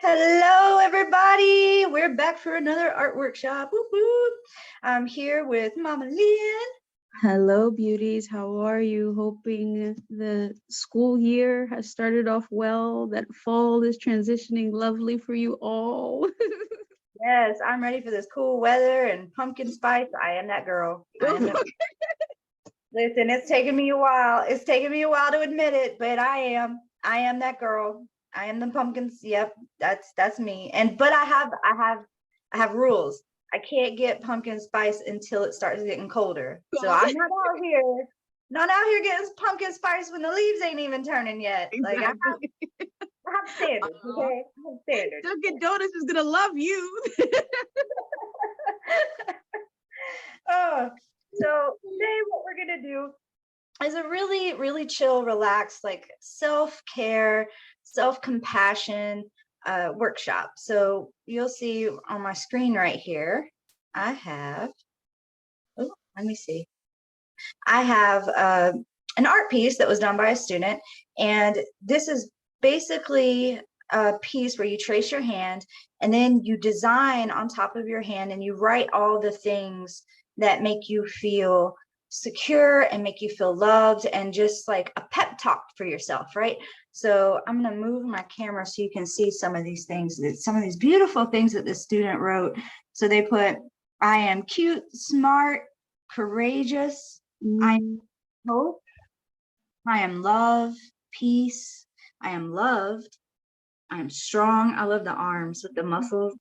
Hello, everybody. We're back for another art workshop. Whoop, whoop. I'm here with Mama Lynn. Hello, beauties. How are you? Hoping the school year has started off well, that fall is transitioning lovely for you all. Yes, I'm ready for this cool weather and pumpkin spice. I am that girl. Listen, it's taken me a while. It's taken me a while to admit it, but I am that girl. I am the pumpkins. Yep, that's me. But I have rules. I can't get pumpkin spice until it starts getting colder. So I'm not out here getting pumpkin spice when the leaves ain't even turning yet. Exactly. Like I have standards, okay? I have standards. Dunkin' Donuts is gonna love you. Oh, so today what we're gonna do is a really, really chill, relaxed, like self-care, self-compassion workshop. So you'll see on my screen right here, I have, oh, let me see. I have an art piece that was done by a student, and this is basically a piece where you trace your hand and then you design on top of your hand and you write all the things that make you feel secure and make you feel loved, and just like a pep talk for yourself, right? So I'm going to move my camera so you can see some of these things, some of these beautiful things that this student wrote. So they put, I am cute, smart, courageous, I am hope, I am love, peace, I am loved, I am strong. I love the arms with the muscles.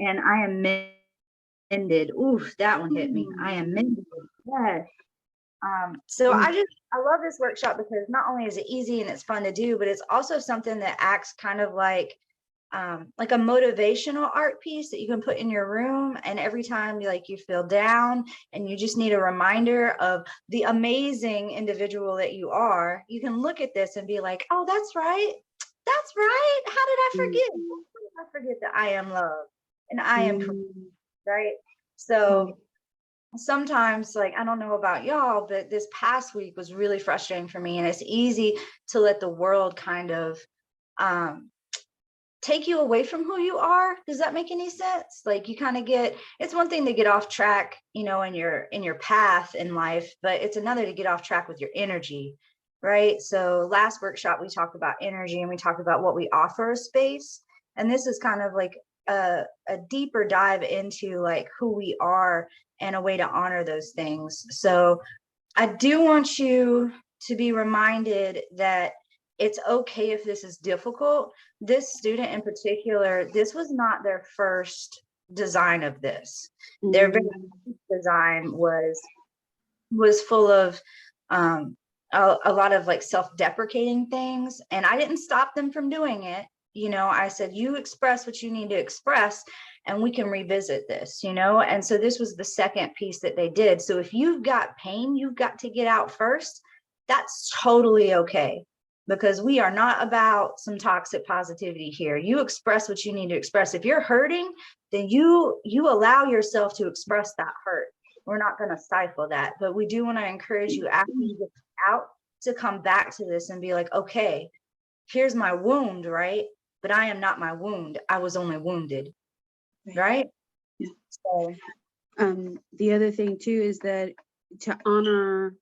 And I am mended. Oof, that one hit me. I am mended. Yes. So I love this workshop because not only is it easy and it's fun to do, but it's also something that acts kind of like a motivational art piece that you can put in your room, and every time you feel down and you just need a reminder of the amazing individual that you are, you can look at this and be like, oh, that's right, how did I forget that I am love and I am right? So sometimes, like, I don't know about y'all, but this past week was really frustrating for me, and it's easy to let the world kind of take you away from who you are. Does that make any sense? Like, you kind of it's one thing to get off track, in your path in life, but it's another to get off track with your energy, right? So last workshop we talked about energy and we talked about what we offer a space, and this is kind of like a deeper dive into like who we are and a way to honor those things. So I do want you to be reminded that it's okay if this is difficult. This student in particular, this was not their first design of this. Their very first design was full of a lot of like self-deprecating things, and I didn't stop them from doing it. I said, you express what you need to express and we can revisit this, and so this was the second piece that they did. So if you've got pain you've got to get out first, that's totally okay, because we are not about some toxic positivity here. You express what you need to express. If you're hurting, then you allow yourself to express that hurt. We're not going to stifle that, but we do want to encourage you after you get out to come back to this and be like, okay, here's my wound, right? But I am not my wound. I was only wounded, right? Yeah. So, the other thing too is that to honor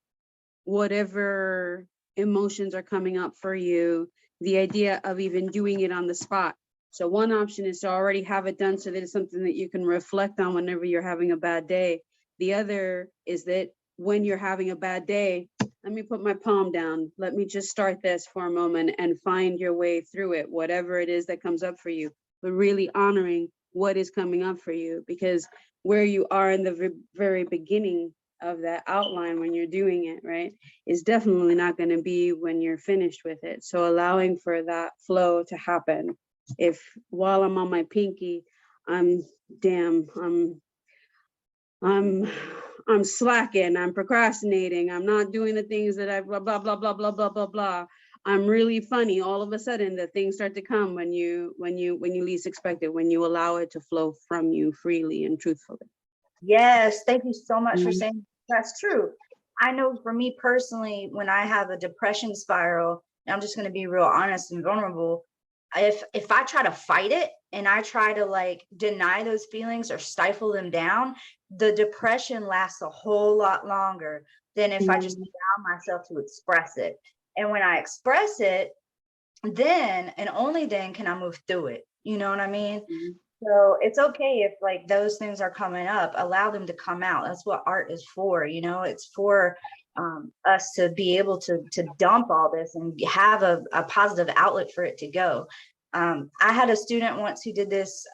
whatever emotions are coming up for you, the idea of even doing it on the spot. So one option is to already have it done so that it's something that you can reflect on whenever you're having a bad day. The other is that when you're having a bad day, let me put my palm down. Let me just start this for a moment and find your way through it, whatever it is that comes up for you, but really honoring what is coming up for you, because where you are in the very beginning of that outline when you're doing it, right, is definitely not going to be when you're finished with it. So allowing for that flow to happen. If while I'm on my pinky, I'm slacking, I'm procrastinating, I'm not doing the things that I blah, blah, blah, blah, blah, blah, blah, blah. I'm really funny. All of a sudden, the things start to come when you least expect it, when you allow it to flow from you freely and truthfully. yes, thank you so much for saying that's true. I know for me personally, when I have a depression spiral, and I'm just going to be real honest and vulnerable, if I try to fight it and I try to like deny those feelings or stifle them down, the depression lasts a whole lot longer than if I just Mm, allow myself to express it. And when I express it, then and only then can I move through it. You know what I mean? mm, So it's okay if like those things are coming up, allow them to come out. That's what art is for, it's for us to be able to dump all this and have a positive outlet for it to go. I had a student once who did this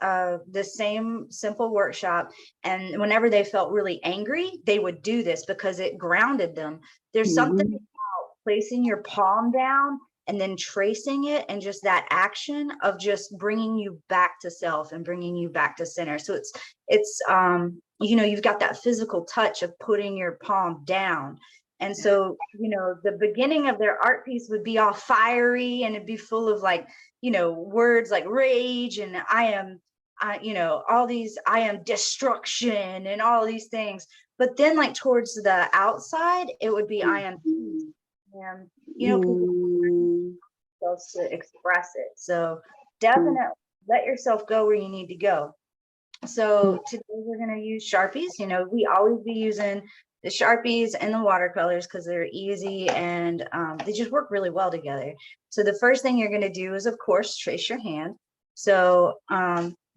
same simple workshop, and whenever they felt really angry, they would do this because it grounded them. There's something mm, about placing your palm down and then tracing it, and just that action of just bringing you back to self and bringing you back to center. So it's you've got that physical touch of putting your palm down. And so the beginning of their art piece would be all fiery, and it'd be full of like words like rage and all these, I am destruction and all these things. But then like towards the outside it would be I am peace. mm, And people mm, themselves to express it. So mm, definitely let yourself go where you need to go. mm, So today we're going to use Sharpies. We always be using the Sharpies and the watercolors because they're easy and they just work really well together. So the first thing you're going to do is, of course, trace your hand. So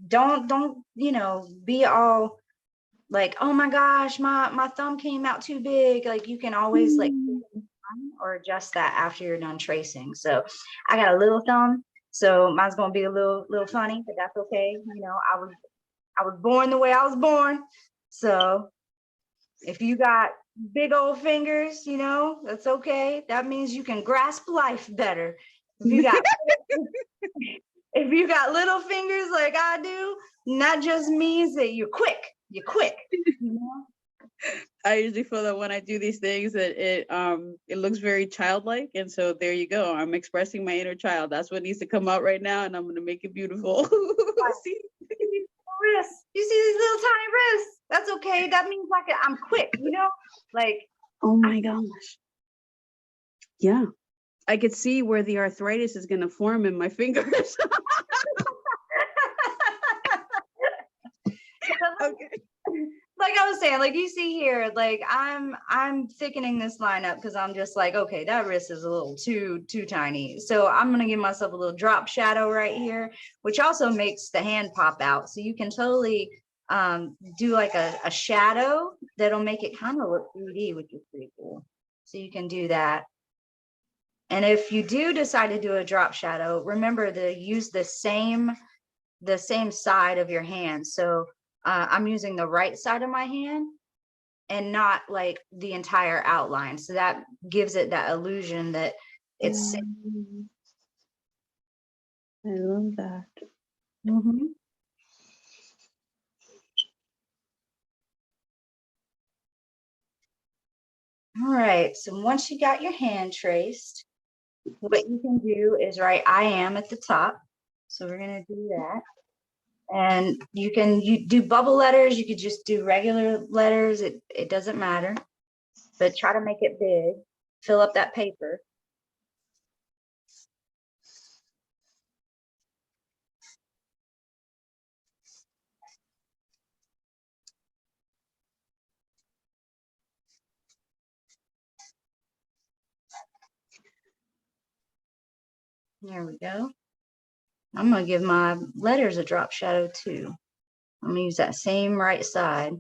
don't be all like, oh my gosh, my thumb came out too big. Like you can always like mm. or adjust that after you're done tracing. So I got a little thumb, so mine's gonna be a little funny, but that's okay. I was born the way I was born. So if you got big old fingers, that's okay. That means you can grasp life better. If you got if you got little fingers like I do, that just means that you're quick. You're quick. I usually feel that when I do these things that it looks very childlike, and so there you go. I'm expressing my inner child. That's what needs to come out right now, and I'm gonna make it beautiful. See? Wrists. You see these little tiny wrists? That's okay. That means like I'm quick, like Oh my gosh. Yeah. I could see where the arthritis is gonna form in my fingers. Okay. like I was saying, like you see here, like I'm thickening this line up because I'm just like, okay, that wrist is a little too tiny. So I'm gonna give myself a little drop shadow right here, which also makes the hand pop out. So you can totally do like a shadow that'll make it kind of look 3D, which is pretty cool. So you can do that. And if you do decide to do a drop shadow, remember to use the same side of your hand. So I'm using the right side of my hand and not like the entire outline. So that gives it that illusion that it's. Mm, I love that. Mhm. All right. So once you got your hand traced, what you can do is write I am at the top. So we're going to do that. And you do bubble letters. You could just do regular letters. It doesn't matter, but try to make it big. Fill up that paper. There we go. I'm going to give my letters a drop shadow too. I'm going to use that same right side.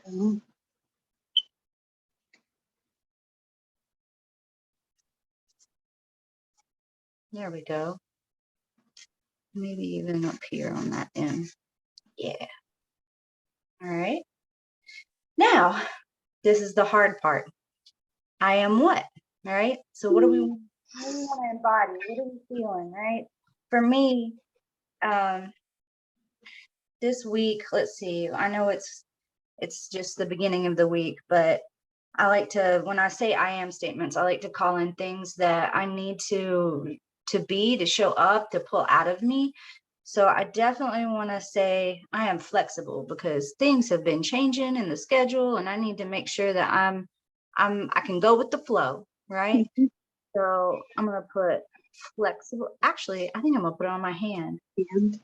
Oh, There we go. Maybe even up here on that end. Yeah. All right. Now, this is the hard part. I am what? All right. So what do we want to embody? What are we feeling? Right. For me, this week, let's see. I know it's just the beginning of the week, but I like to, when I say I am statements, I like to call in things that I need to be, to show up, to pull out of me. So I definitely want to say I am flexible because things have been changing in the schedule and I need to make sure that I can go with the flow, right? Mhm. So I'm gonna put flexible. Actually, I think I'm gonna put it on my hand. And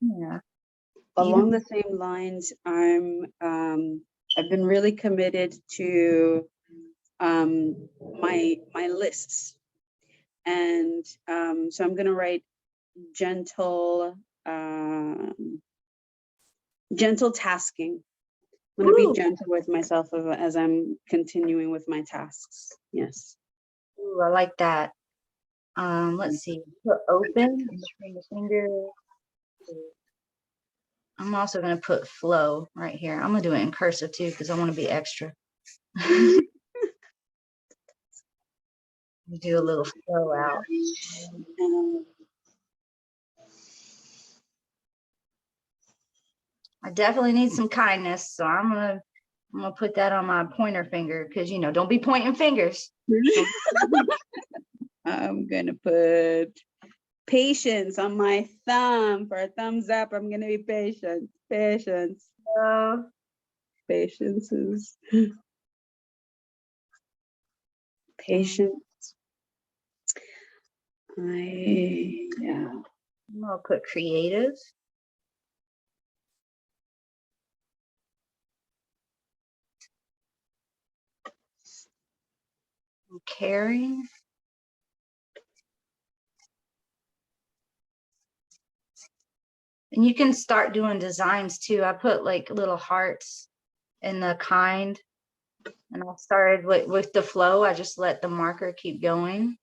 Yeah. along the same lines, I've been really committed to my lists. And so I'm gonna write gentle gentle tasking. I'm gonna be Ooh, gentle with myself as I'm continuing with my tasks. Yes. ooh, I like that. Let's see. Put open between the finger. I'm also gonna put flow right here. I'm gonna do it in cursive too because I want to be extra. Do a little flow out. Um, I definitely need some kindness, so I'm gonna put that on my pointer finger because don't be pointing fingers. Don't- I'm gonna put patience on my thumb for a thumbs up. I'm gonna be patient. Patience. Uh, Patience is mm, patience. Yeah. I'm gonna put creative, caring, and you can start doing designs too. I put like little hearts in the kind, and I started with the flow. I just let the marker keep going.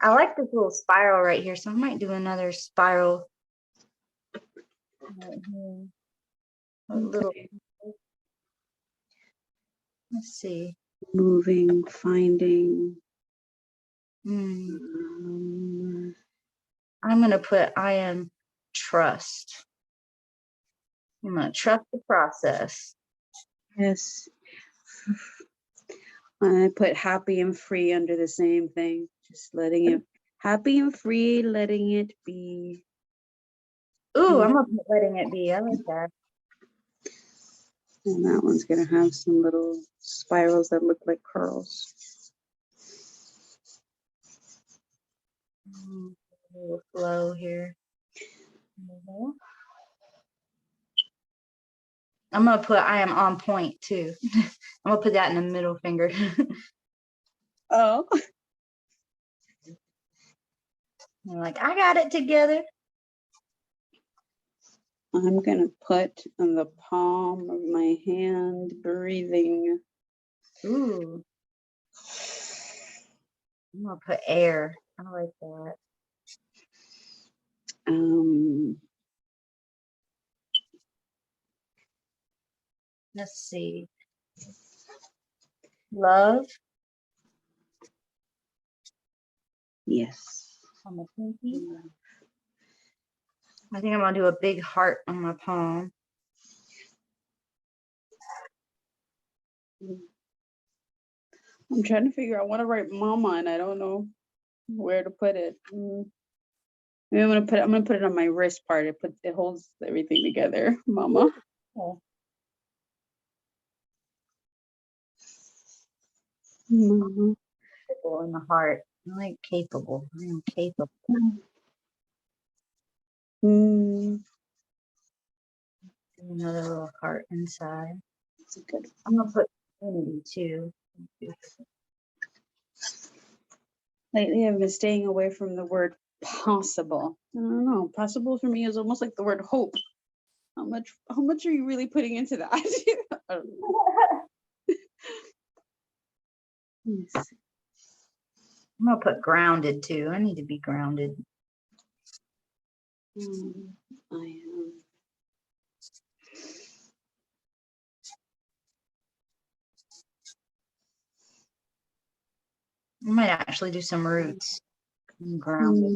I like this little spiral right here, so I might do another spiral right here. A little, Okay. let's see. Moving, finding. Hmm. um, I'm gonna put I am trust. I'm gonna trust the process. yes. I put happy and free under the same thing. Just letting it happy and free, letting it be. Ooh, Mm. I'm gonna put letting it be. I like that. And that one's gonna have some little spirals that look like curls. A little flow here. Mhm. I'm gonna put I am on point too. I'm gonna put that in the middle finger. Oh. I'm like, I got it together. I'm gonna put on the palm of my hand, breathing. Ooh, I'm gonna put air. I like that. Um, Let's see. Love yes. on the pinky. I think I'm gonna do a big heart on my palm. I'm trying to figure out. I want to write mama, and I don't know where to put it. Maybe I'm gonna put it on my wrist part. It holds everything together. Mama. Oh, Mama. capable in the heart. I like capable. I am capable. Mm, Another little heart inside. that's a good. I'm gonna put unity too. Lately, I've been staying away from the word possible. I don't know. Possible for me is almost like the word hope. How much are you really putting into that? I don't know. Yes. I'm gonna put grounded too. I need to be grounded. I am. I might actually do some roots. I'm grounded.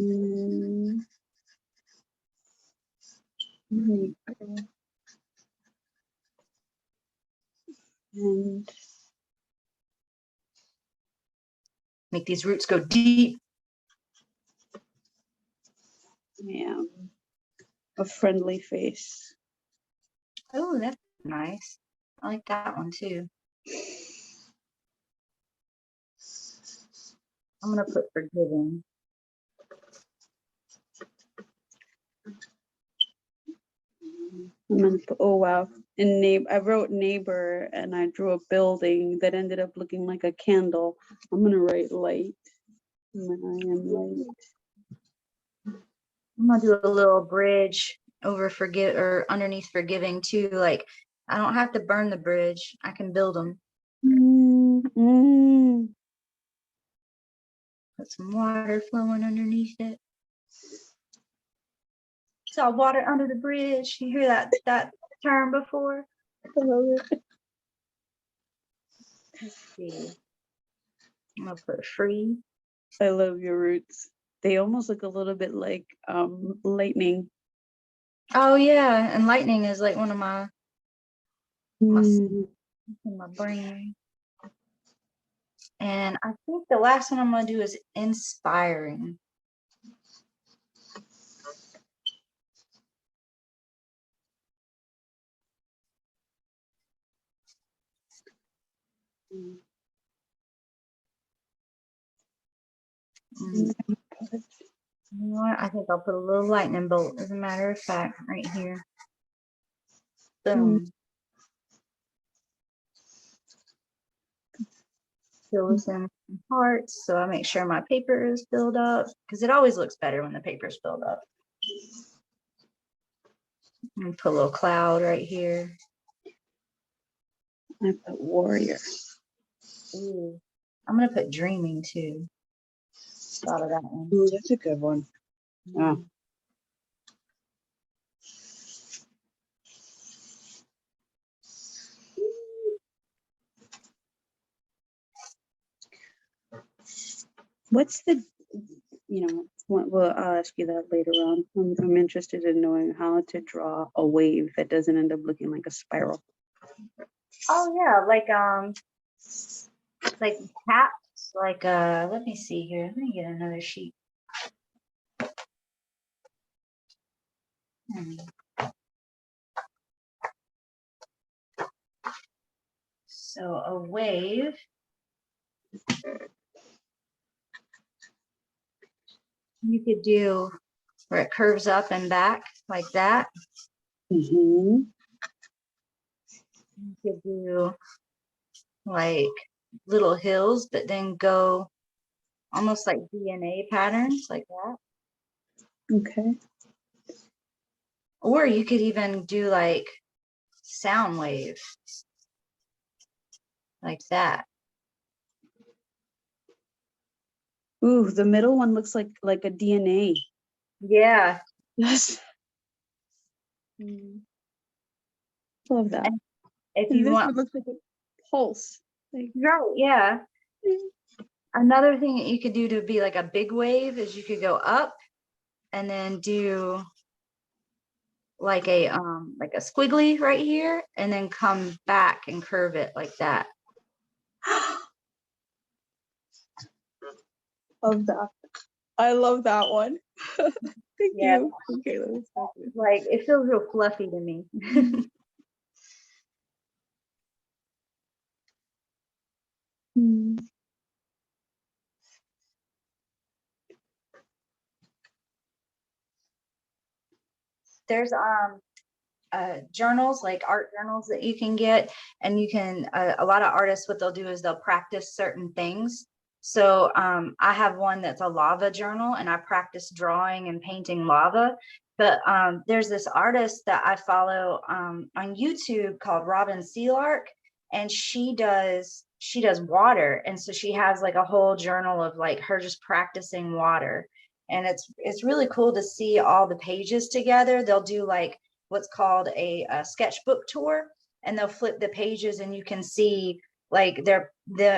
Mm, and Make these roots go deep. yeah. a friendly face. Oh, that's nice. I like that one too. I'm gonna put forgiving. I'm gonna put, oh wow. And I wrote neighbor and I drew a building that ended up looking like a candle. I'm gonna write light. When I am light. I'm gonna do a little bridge over underneath forgiving too. Like I don't have to burn the bridge. I can build them. Put some water flowing underneath it. Saw water under the bridge. You hear that term before? I love it. Let's see. I'm gonna put free. I love your roots. They almost look a little bit like lightning. Oh yeah, and lightning is like one of my in my brain. And I think the last one I'm gonna do is inspiring. You know what? I think I'll put a little lightning bolt, as a matter of fact, right here. Boom. Fill this in some hearts, so I make sure my paper is filled up, because it always looks better when the paper is filled up. And put a little cloud right here. I put warrior. Ooh. I'm gonna put dreaming too. Thought of that one. Ooh, that's a good one. Wow. What's the, well, I'll ask you that later on. I'm interested in knowing how to draw a wave that doesn't end up looking like a spiral. Oh yeah, like caps, like let me see here. Let me get another sheet. So a wave. You could do where it curves up and back like that. You could do like little hills, but then go almost like DNA patterns like that. Okay. Or you could even do like sound waves like that. Ooh, the middle one looks like a DNA. Yeah. Yes. Love that. And if And you this want, one looks like a pulse. Like, right, yeah. Another thing that you could do to be like a big wave is you could go up and then do like a squiggly right here and then come back and curve it like that. love that. I love that one. Thank you. Okay, let me stop it. Like it feels real fluffy to me. There's journals, like art journals that you can get, and you can a lot of artists, what they'll do is they'll practice certain things. So I have one that's a lava journal, and I practice drawing and painting lava. But there's this artist that I follow on YouTube called Robin Sealark, and she does water, and so she has like a whole journal of like her just practicing water, and it's really cool to see all the pages together. They'll do like what's called a sketchbook tour, and they'll flip the pages and you can see like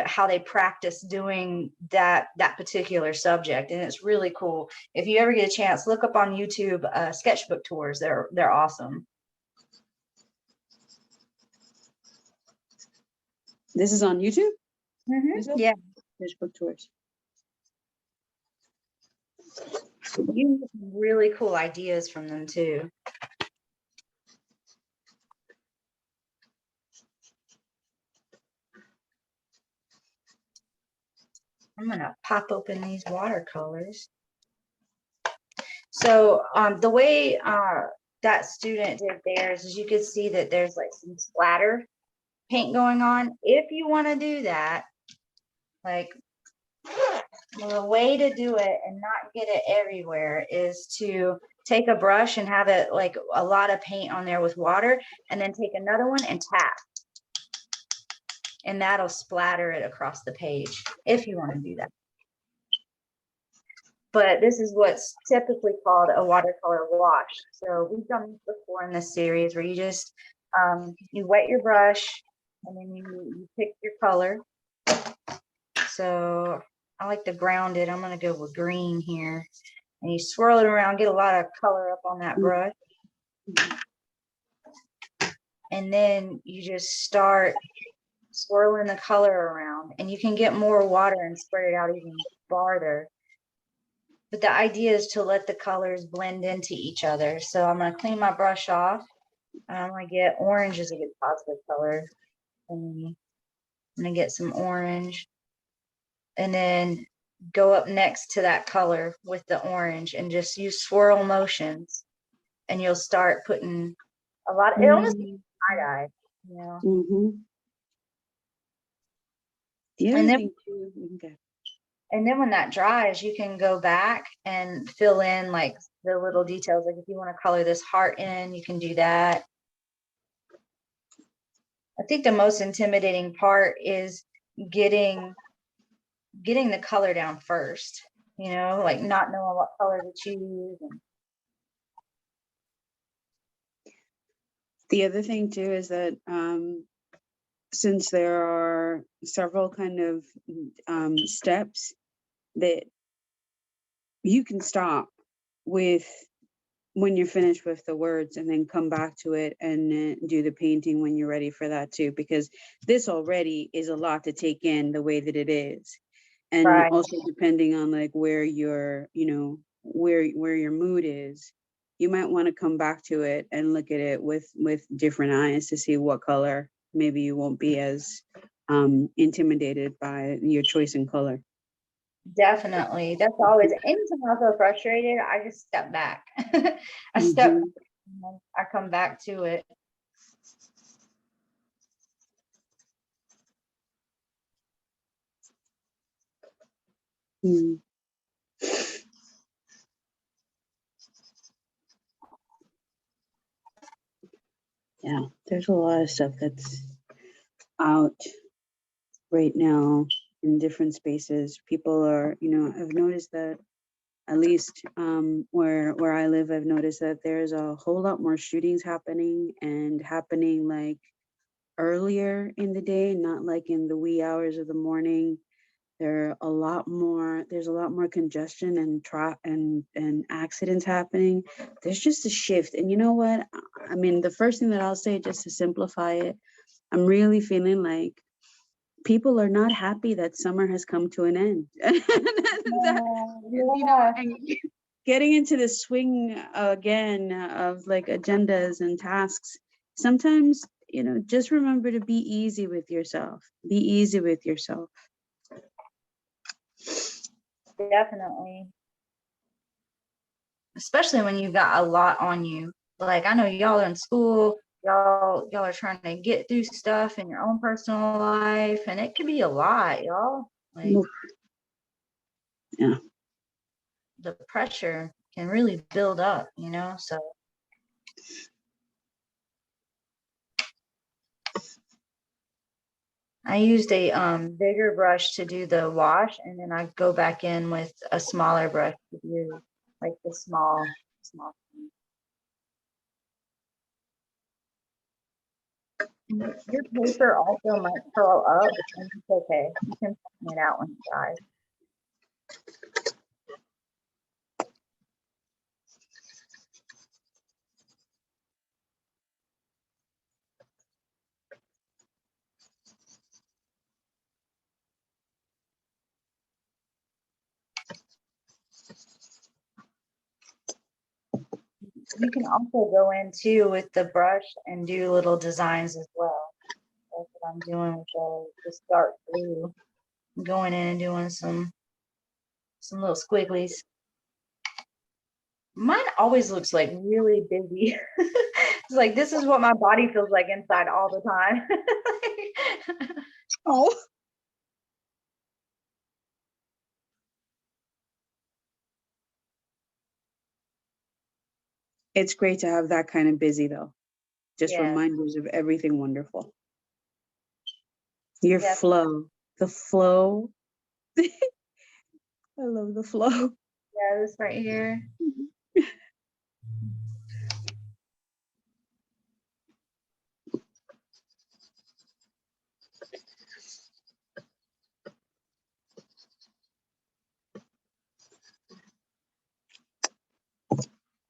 how they practice doing that particular subject, and it's really cool. If you ever get a chance, look up on YouTube sketchbook tours. They're awesome. This is on YouTube? Yeah, Sketchbook tours. you get some really cool ideas from them too. I'm gonna pop open these watercolors. So the way that student did theirs is you could see that there's like some splatter paint going on. If you want to do that, like the way to do it and not get it everywhere is to take a brush and have it like a lot of paint on there with water, and then take another one and tap. And that'll splatter it across the page if you want to do that. But this is what's typically called a watercolor wash. So we've done this before in this series where you just, you wet your brush and then you pick your color. So I like to ground it. I'm going to go with green here. And you swirl it around, get a lot of color up on that brush. And then you just start swirling the color around. And you can get more water and spread it out even farther. But the idea is to let the colors blend into each other. So I'm going to clean my brush off. And I'm going to get orange as a good positive color. And I'm going to get some orange. And then go up next to that color with the orange and just use swirl motions. And you'll start putting a lot. It almost looks tie-dye, you know. Mm-hmm. The other thing too, okay. And then when that dries, you can go back and fill in like the little details. Like if you want to color this heart in, you can do that. I think the most intimidating part is getting the color down first, you know, like not knowing what color to choose. The other thing too is that since there are several kind of steps that you can stop with when you're finished with the words and then come back to it and do the painting when you're ready for that too, because this already is a lot to take in the way that it is. And Right. also depending on like where your, you know, where your mood is, you might want to come back to it and look at it with different eyes to see what color maybe you won't be as intimidated by your choice in color. Definitely. That's always, anytime I feel frustrated, I just step back. I step, I come back to it. Mm. Yeah, there's a lot of stuff that's out right now in different spaces. People are, you know, I've noticed that at least where I live, I've noticed that there's a whole lot more shootings happening like earlier in the day, not like in the wee hours of the morning. There's a lot more congestion and accidents happening. There's just a shift. And you know what? I mean, the first thing that I'll say, just to simplify it, I'm really feeling like people are not happy that summer has come to an end. You know, and getting into the swing again of like agendas and tasks. Sometimes, you know, just remember to be easy with yourself. Be easy with yourself. Definitely. Especially when you've got a lot on you. Like I know y'all are in school, y'all are trying to get through stuff in your own personal life, and it can be a lot, y'all. Like yeah, the pressure can really build up, you know. So I used a bigger brush to do the wash, and then I go back in with a smaller brush to do like the small. Your paper also might curl up, and it's okay. You can flatten it out when it dries. You can also go in too with the brush and do little designs as well. That's what I'm doing with the dark blue. going in and doing some little squigglies. Mine always looks like really busy. It's like this is what my body feels like inside all the time. Oh. It's great to have that kind of busy though. Just Yeah. reminders of everything wonderful. Your Yeah. flow, the flow. I love the flow. Yeah, this right here.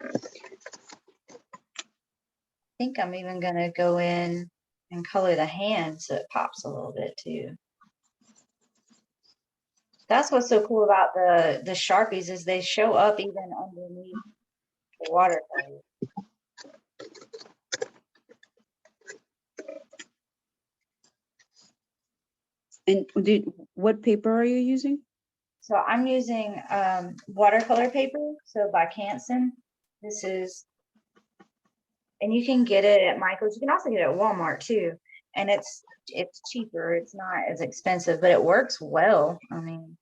I think I'm even gonna go in and color the hand so it pops a little bit too. That's what's so cool about the Sharpies is they show up even underneath the watercolor. And what paper are you using? So I'm using watercolor paper, so by Canson. This is, and you can get it at Michael's. You can also get it at Walmart too. And it's cheaper. It's not as expensive, but it works well. I mean,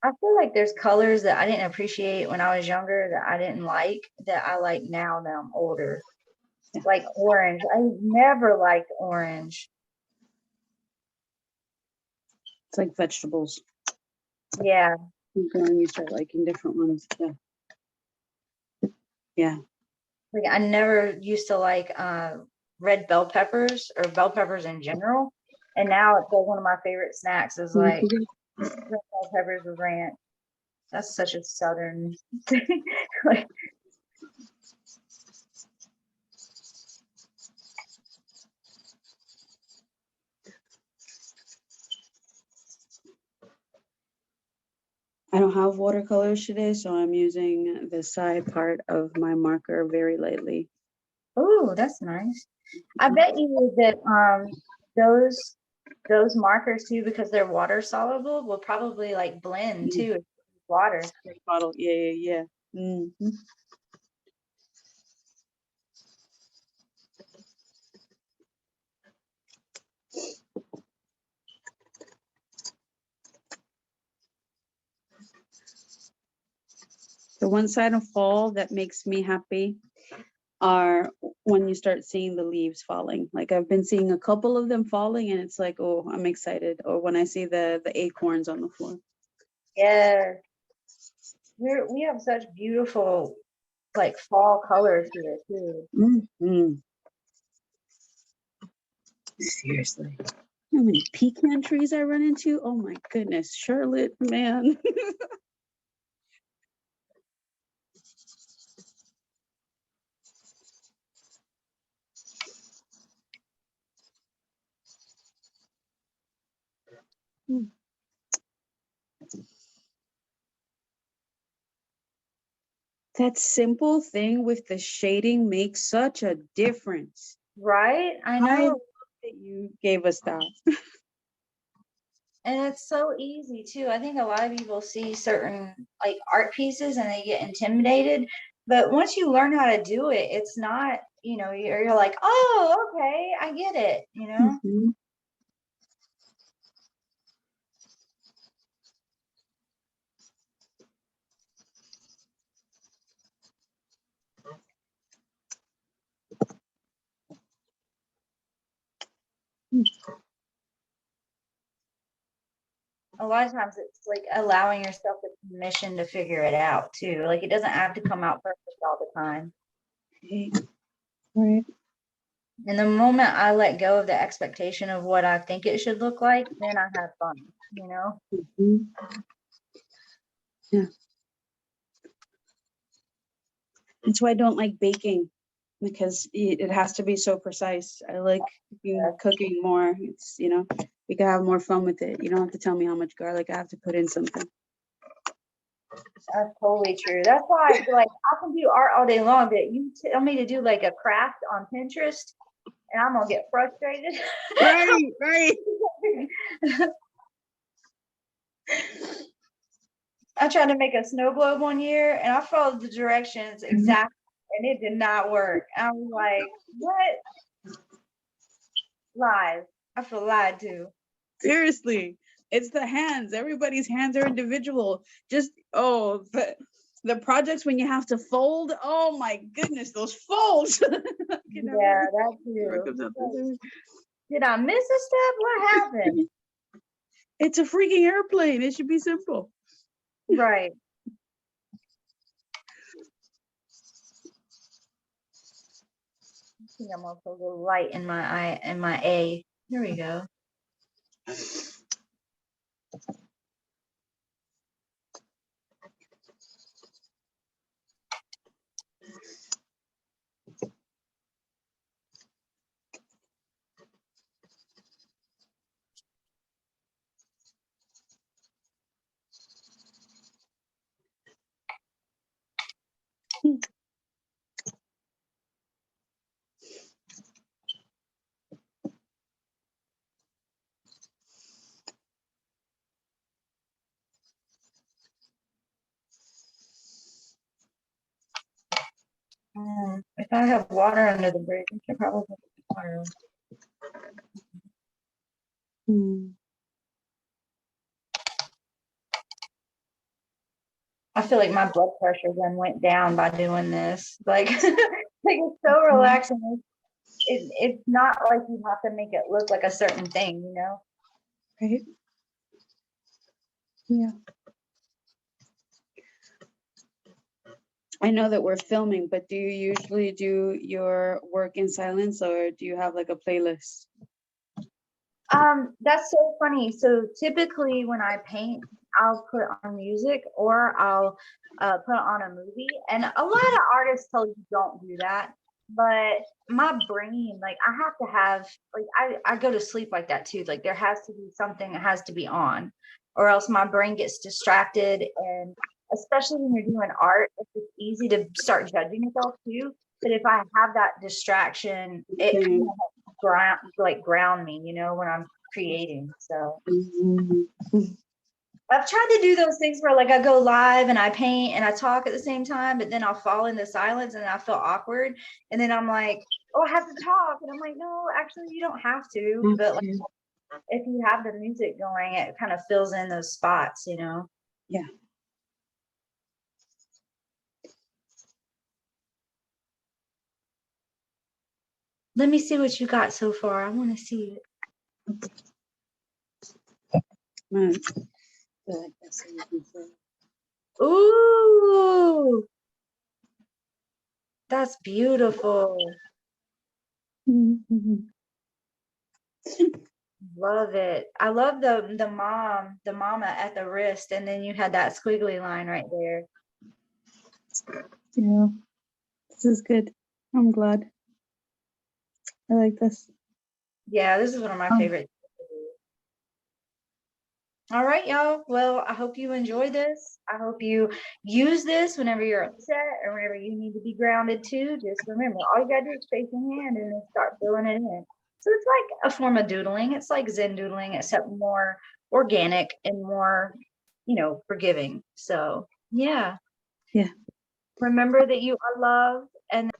I feel like there's colors that I didn't appreciate when I was younger that I didn't like that I like now that I'm older. Like orange. I never liked orange. It's like vegetables. Yeah. You start liking different ones. Yeah. Yeah. Like I never used to like red bell peppers or bell peppers in general. And now it's like one of my favorite snacks is like red bell peppers with ranch. That's such a southern thing. Like, I don't have watercolors today, so I'm using the side part of my marker very lightly. oh, that's nice. I bet you that those markers too, because they're water soluble, will probably like blend too with water. Bottle. Yeah, yeah, yeah. Mhm. The one side of fall that makes me happy are when you start seeing the leaves falling. Like I've been seeing a couple of them falling and it's like, oh, I'm excited. Or when I see the acorns on the floor. Yeah. We have such beautiful like fall colors here too. Mhm. Seriously. How many pecan trees I run into? Oh my goodness, Charlotte, man. That simple thing with the shading makes such a difference. Right? I I know. love that you gave us that. And it's so easy too. I think a lot of people see certain like art pieces and they get intimidated. But once you learn how to do it, it's not, you're like, oh, okay, I get it, Mhm. A lot of times it's like allowing yourself the permission to figure it out too. Like it doesn't have to come out perfect all the time. Okay. Right. And the moment I let go of the expectation of what I think it should look like, then I have fun. Mhm. Yeah. That's why I don't like baking because it has to be so precise. I like cooking more. It's, you can have more fun with it. You don't have to tell me how much garlic I have to put in something. That's totally true. That's why, like, I can do art all day long, but you tell me to do like a craft on Pinterest, and I'm gonna get frustrated. Right, right. I tried to make a snow globe one year, and I followed the directions exactly, and it did not work. I was like, "What?" Lies. I feel lied to. Seriously, it's the hands. Everybody's hands are individual. Just the projects when you have to fold. Oh my goodness, those folds. You know, Yeah, that what too. comes out the- Did I miss a step? What happened? It's a freaking airplane. It should be simple. Right. I think I'm also a little light in my eye and my A. Here we go. If I have water under the bridge, I should probably put water. I feel like my blood pressure then went down by doing this. Like, like it's so relaxing. It's not like you have to make it look like a certain thing, you know? Right. Yeah. I know that we're filming, but do you usually do your work in silence, or do you have like a playlist? That's so funny. So typically when I paint, I'll put on music or I'll put on a movie. And a lot of artists tell you don't do that. But my brain, like I have to have, like I go to sleep like that too. Like there has to be something that has to be on, or else my brain gets distracted. And especially when you're doing art, it's easy to start judging yourself too. But if I have that distraction, it kind of ground me, you know, when I'm creating. So I've tried to do those things where like I go live and I paint and I talk at the same time, but then I'll fall into silence and I feel awkward. And then I'm like, oh, I have to talk. And I'm like, no, actually you don't have to. But like if you have the music going, it kind of fills in those spots, you know? Yeah. Let me see what you got so far. I want to see it. Ooh, that's beautiful. Love it. I love the mama at the wrist, and then you had that squiggly line right there. Yeah, this is good. I'm glad. I like this. Yeah, this is one of my favorites. All right, y'all. Well, I hope you enjoy this. I hope you use this whenever you're upset or whenever you need to be grounded too. Just remember, all you gotta do is face your hand and then start filling it in. So it's like a form of doodling. It's like Zen doodling, except more organic and more, forgiving. So yeah. Yeah. Remember that you are loved, and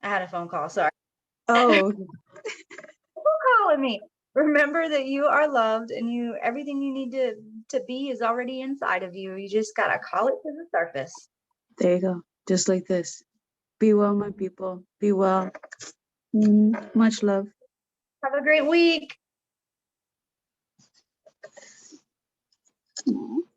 I had a phone call. Sorry. Oh, Who calling me? Remember that you are loved, and everything you need to be is already inside of you. You just gotta call it to the surface. there you go. Just like this. Be well, my people. Be well. Much love. Have a great week. Aww.